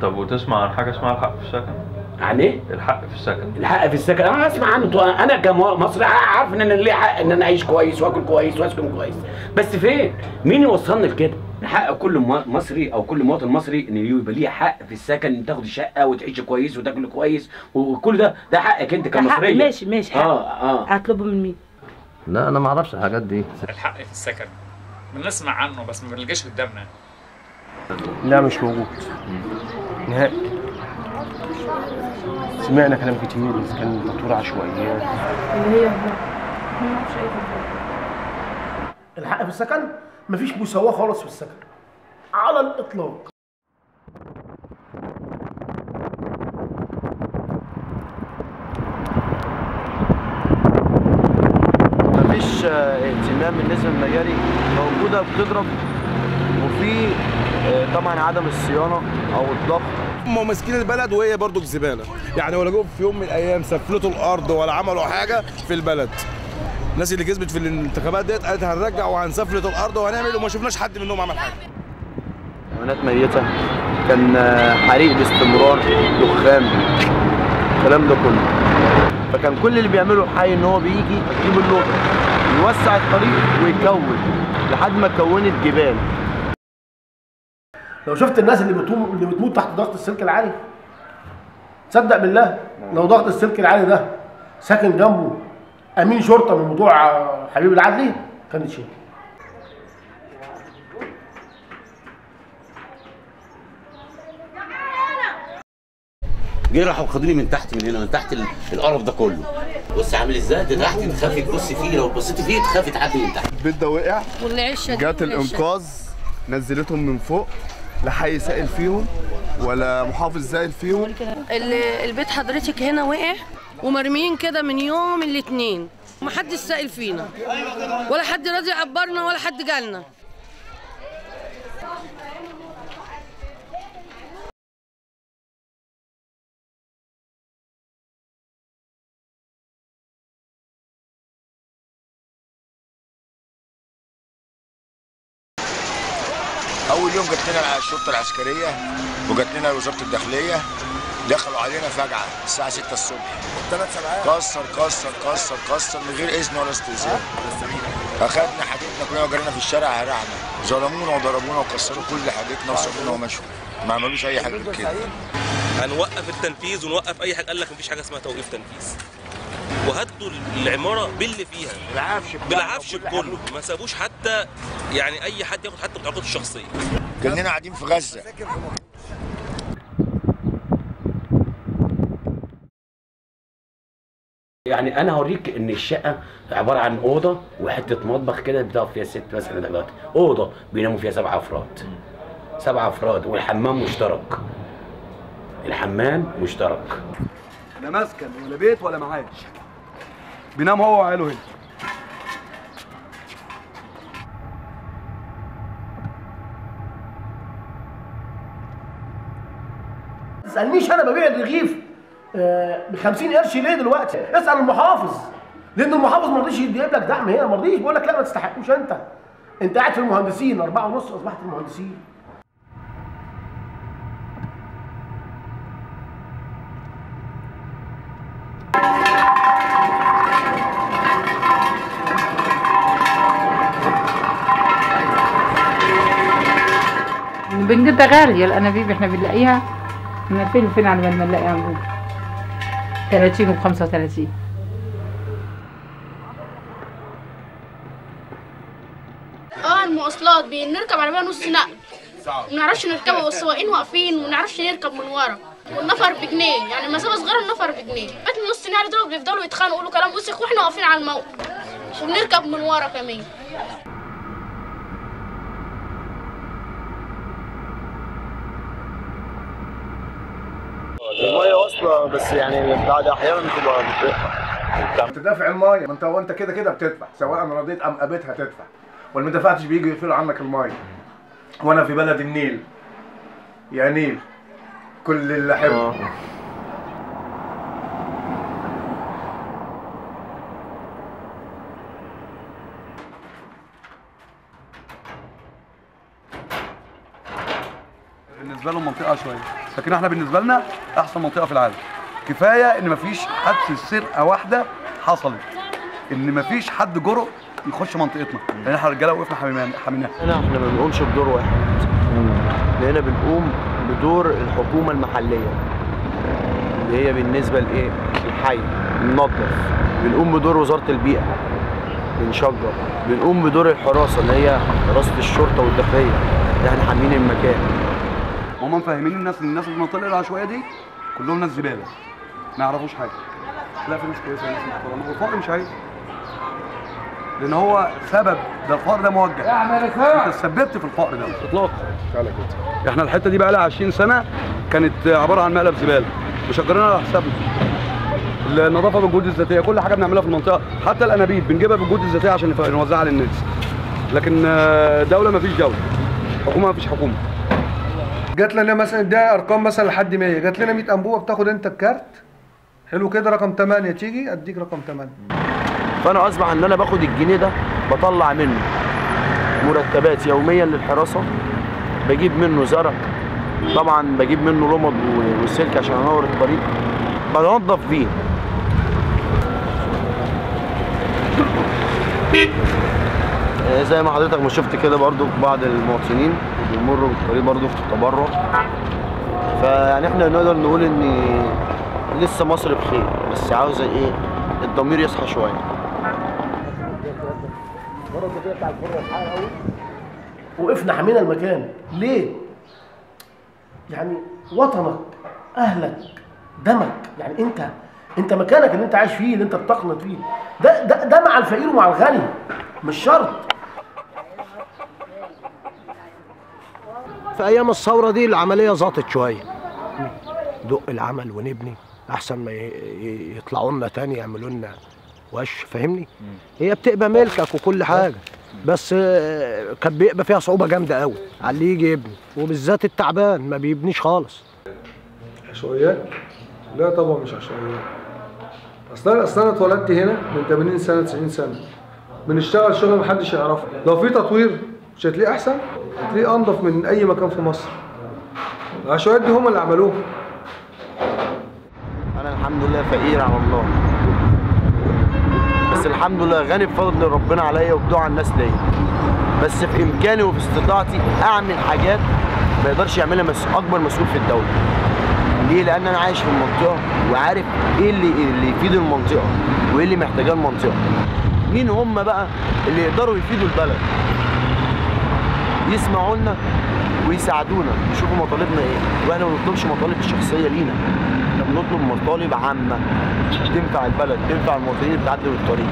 طب وتسمع عن حاجه اسمها الحق في السكن؟ عن ايه؟ الحق في السكن. الحق في السكن، انا اسمع عنه. انا كمصري عارف ان انا ليه حق ان انا اعيش كويس واكل كويس واسكن كويس، بس فين؟ مين يوصلني لكده؟ حق كل مصري او كل مواطن مصري ان يبقى ليه حق في السكن، ان تاخد شقه وتعيش كويس وتاكل كويس، وكل ده حقك انت كمصريه. ماشي حق. هطلبه من مين؟ لا انا ما اعرفش الحاجات دي. الحق في السكن بنسمع عنه بس ما بنلقاش قدامنا. لا مش موجود نهائي. سمعنا كلام كتير بس كان تطوير عشوائيات. اللي هي ما اعرفش اي حاجه. الحق في السكن مفيش مساواه خالص في السكن على الاطلاق. مفيش اهتمام بالنسبه للمجاري موجوده بتضرب، وفي طبعا عدم الصيانه او الضغط. هم ماسكين البلد وهي برضو زباله، يعني ولا جم في يوم من الايام سفلتوا الارض ولا عملوا حاجه في البلد. الناس اللي كسبت في الانتخابات ديت قالت هنرجع وهنسفلت الارض وهنعمل، وما شفناش حد منهم عمل حاجه. حيوانات ميته، كان حريق باستمرار، دخان، الكلام ده كله. فكان كل اللي بيعمله الحي ان هو بيجي يجيب اللوطه يوسع الطريق ويكون لحد ما كونت جبال. لو شفت الناس اللي بتموت تحت ضغط السلك العالي، تصدق بالله لو ضغط السلك العالي ده ساكن جنبه امين شرطه من موضوع حبيب العدلي كانت شيء. جه راحوا خدوني من تحت، من هنا، من تحت القرف ده كله. بص عامل ازاي ده تحت، تخافي تبصي فيه، لو بصيتي فيه تخافي تعدي من تحت. البيت ده وقع، جت الانقاذ نزلتهم من فوق، لا حي سائل فيهم ولا محافظ سائل فيهم. البيت حضرتك هنا وقع ومرميين كده من يوم الاثنين، ومحدش سائل فينا ولا حد راضي يعبرنا ولا حد جالنا. أول يوم جت لنا الشرطة العسكرية وجت لنا وزارة الداخلية، دخلوا علينا فجعة الساعة 6 الصبح. كسر من غير إذن ولا استئذان. أخدنا حاجتنا كلنا وجرينا في الشارع هرعنا، ظلمونا وضربونا وكسروا كل حاجتنا وسابونا ومشوا، ما عملوش أي حاجة غير كده. هنوقف التنفيذ ونوقف أي حاجة، قال لك مفيش حاجة اسمها توقيف تنفيذ. وهدوا العماره باللي فيها بالعفش كله، ما سابوش حتى يعني اي حد ياخد حتى بطاقته الشخصيه. كاننا قاعدين في غزه. يعني انا هوريك ان الشقه عباره عن اوضه وحته مطبخ كده بتقف فيها ست مثلا دلوقتي، اوضه بيناموا فيها 7 افراد، 7 افراد، والحمام مشترك. الحمام مشترك. لا مسكن ولا بيت ولا معاش، بينام هو وعياله هنا. ما تسالنيش انا ببيع الرغيف ب 50 قرش ليه دلوقتي؟ اسال المحافظ، لان المحافظ ما رضيش يجيب لك دعم هنا، ما رضيش، بيقول لك لا ما تستحقوش. انت قاعد في المهندسين 4.5 اصبحت المهندسين. بنجدها غالية الأنابيب، احنا بنلاقيها من فين وفين على ما نلاقيها عندنا 30 و 35. المواصلات بنركب عربية نص نقل، ما بنعرفش نركبها والسواقين واقفين وما بنعرفش نركب من ورا، والنفر بجنيه، يعني مسافة صغيرة النفر بجنيه. بقت نص نقل دول بيفضلوا يتخانقوا يقولوا كلام وسخ واحنا واقفين على الموقف وبنركب من ورا كمان. المية واصلة بس يعني بعد أحيانا بتبقى بتدفع. تدافع المية، ما أنت وأنت كده بتدفع، سواء رضيت أم أبيت هتدفع، ولا ما دفعتش بيجوا يقفلوا عنك المية. وأنا في بلد النيل، يا نيل كل اللي أحبه. بالنسبة بالنسبه لهم منطقه عشوائيه، لكن احنا بالنسبه لنا احسن منطقه في العالم. كفايه ان مفيش حادثه سرقه واحده حصلت، ان مفيش حد جرؤ يخش منطقتنا، لان احنا رجاله وقفنا حميناها. احنا ما بنقومش بدور واحد، لان بنقوم بدور الحكومه المحليه اللي هي بالنسبه لايه؟ الحي، بننظف، بنقوم بدور وزاره البيئه، بنشجر، بنقوم بدور الحراسه اللي هي حراسه الشرطه والداخليه اللي احنا حامين المكان. هم مفهمين الناس ان الناس في المنطقه العشوائيه دي كلهم ناس زباله ما يعرفوش حاجه. لا، في ناس كويسه وناس محترمه، والفقر مش عيب، لان هو سبب، ده الفقر ده موجه، انت تسببت في الفقر ده اطلاقا. احنا الحته دي بقى لها 20 سنه كانت عباره عن مقلب زباله مشجرينها على حسابنا. النظافه بالجهود الذاتيه، كل حاجه بنعملها في المنطقه، حتى الانابيب بنجيبها بالجهود الذاتيه عشان نوزعها للناس. لكن دوله ما فيش دوله، حكومه ما فيش حكومه. جات لنا مثلا ده ارقام مثلا لحد 100، جات لنا 100 انبوبه، بتاخد انت الكارت حلو كده رقم 8 تيجي اديك رقم 8. فانا اصبح ان انا باخد الجنيه ده بطلع منه مرتبات يوميا للحراسه، بجيب منه زرع، طبعا بجيب منه لمض وسلك عشان انور الطريق، بنظف بيه. زي ما حضرتك ما شفت كده برضو بعض المواطنين بيمروا بالطريق برضو في التبرع، فيعني احنا نقدر نقول ان لسه مصر بخير، بس عاوزه ايه؟ الضمير يصحى شويه. وقفنا حمينا المكان ليه؟ يعني وطنك، اهلك، دمك، يعني انت مكانك اللي انت عايش فيه، اللي انت بتقنط فيه، ده مع الفقير ومع الغني، مش شرط. في ايام الثوره دي العمليه ظبطت شويه، دق العمل ونبني احسن ما يطلعوا لنا تاني يعملوا لنا وش، فاهمني؟ هي بتبقى ملكك وكل حاجه، بس كان بيبقى فيها صعوبه جامده قوي على اللي يجي يبني، وبالذات التعبان ما بيبنيش خالص. عشوائيات؟ لا طبعا مش عشوائيات. اصلا انا اتولدت هنا من 80 سنه 90 سنه، بنشتغل شغل محدش يعرفه. لو في تطوير مش هتلاقيه احسن؟ هتلاقيه انضف من اي مكان في مصر. العشوائيات دي هم اللي عملوها. انا الحمد لله فقير على الله، بس الحمد لله غني بفضل ربنا عليا وبدعاء الناس ليا، بس في امكاني وفي استطاعتي اعمل حاجات ما يقدرش يعملها اكبر مسؤول في الدوله. ليه؟ لان انا عايش في المنطقه وعارف ايه اللي يفيد المنطقه وايه اللي محتاجاه المنطقه. مين هم بقى اللي يقدروا يفيدوا البلد؟ يسمعوا لنا ويساعدونا، يشوفوا مطالبنا ايه، واحنا ما بنطلبش مطالب شخصيه لينا، احنا بنطلب مطالب عامه تنفع البلد، تنفع المواطنين اللي بتعدي بالطريق.